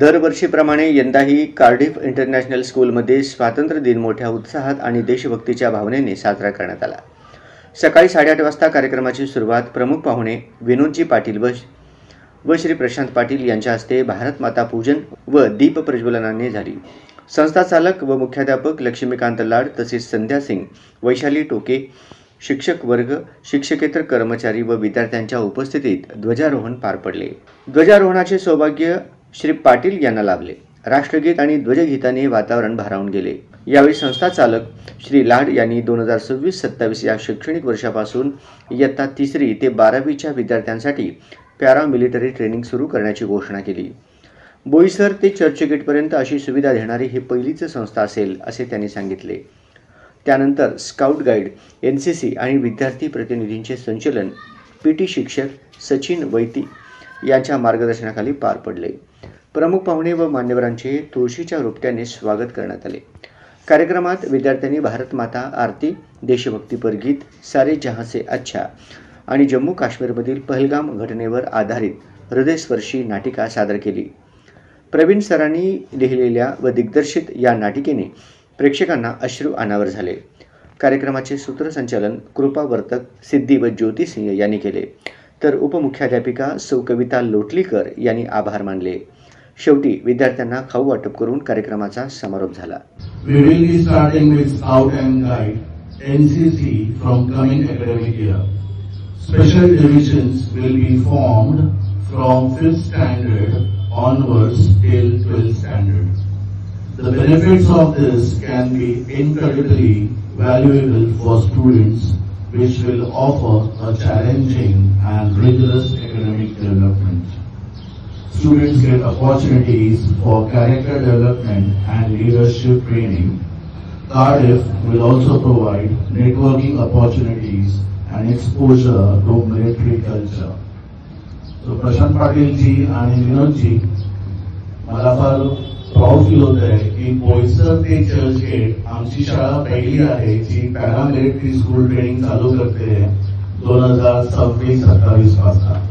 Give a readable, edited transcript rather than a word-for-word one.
दरवर्षीप्रमाणे यंदाही Cardiff international स्कूलमध्ये स्वातंत्र्य दिन मोठ्या उत्साहात आणि देशभक्तीच्या भावनेने साजरा करण्यात आला। सकाळी 8:30 वाजता कार्यक्रमाची सुरुवात प्रमुख पाहुणे विनोदजी पाटील व श्री प्रशांत पाटील यांच्या हस्ते भारत माता पूजन व दीप प्रज्वलनाने झाली। संस्था चालक व मुख्याध्यापक लक्ष्मीकांत लाड तसेच संध्या सिंग, वैशाली टोके, शिक्षक वर्ग, शिक्षकेतर कर्मचारी व विद्यार्थ्यांच्या उपस्थितीत ध्वजारोहण पार पडले। ध्वजारोहणाचे सौभाग्य श्री पाटील यांना लाभले। राष्ट्रगीत आणि ध्वजगीताने वातावरण भारावून गेले। यावेळी संस्था चालक श्री लाड यांनी 2026-27 या शैक्षणिक वर्षापासून इयत्ता 3री ते 12वीच्या विद्यार्थ्यांसाठी पॅरामिलिटरी ट्रेनिंग सुरू करण्याची घोषणा केली। बोईसर ते चर्चगेटपर्यंत अशी सुविधा देणारी ही पहिलीच संस्था असेल असे त्यांनी सांगितले। त्यानंतर स्काउट गाईड, NCC आणि विद्यार्थी प्रतिनिधींचे संचलन PT शिक्षक सचिन वैती यांच्या मार्गदर्शनाखाली पार पडले। प्रमुख पाहुणे व मान्यवरांचे तुळशीच्या रोपट्याने स्वागत करण्यात आले। कार्यक्रमात विद्यार्थ्यांनी भारत माता आरती, देशभक्तीपर गीत, सारे जहां से अच्छा आणि जम्मू काश्मीरमधील पहलगाम घटनेवर आधारित हृदयस्पर्शी नाटिका सादर केली। प्रवीण सरांनी लिहिलेल्या व दिग्दर्शित या नाटिकेने प्रेक्षकांना अश्रू अनावर झाले। कार्यक्रमाचे सूत्रसंचालन कृपावर्तक सिद्धी व ज्योती सिंह यांनी केले, तर उपमुख्याध्यापिका सौ कविता लोटलीकर यांनी आभार मानले। शेवटी विद्यार्थ्यांना खाऊ वाटप करून कार्यक्रमाचा समारोप झाला। We will be starting with Scout and Guide NCC from coming academic year. Special divisions will be formed from 5th standard onwards till 12th standard. The benefits of this can be incredibly valuable for students, which will offer a challenging and rigorous academic development. Students get opportunities for character development and leadership training. Cardiff will also provide networking opportunities and exposure to military culture. So Prashant Patil जी आणि विनोद जी, मला फार proud feel होत आहे की बोईसर ते चर्चगेट आमची शाळा पहिली आहे जी पॅरामिलिटरी स्कूल ट्रेनिंग चालू करते 2026-27 पासून।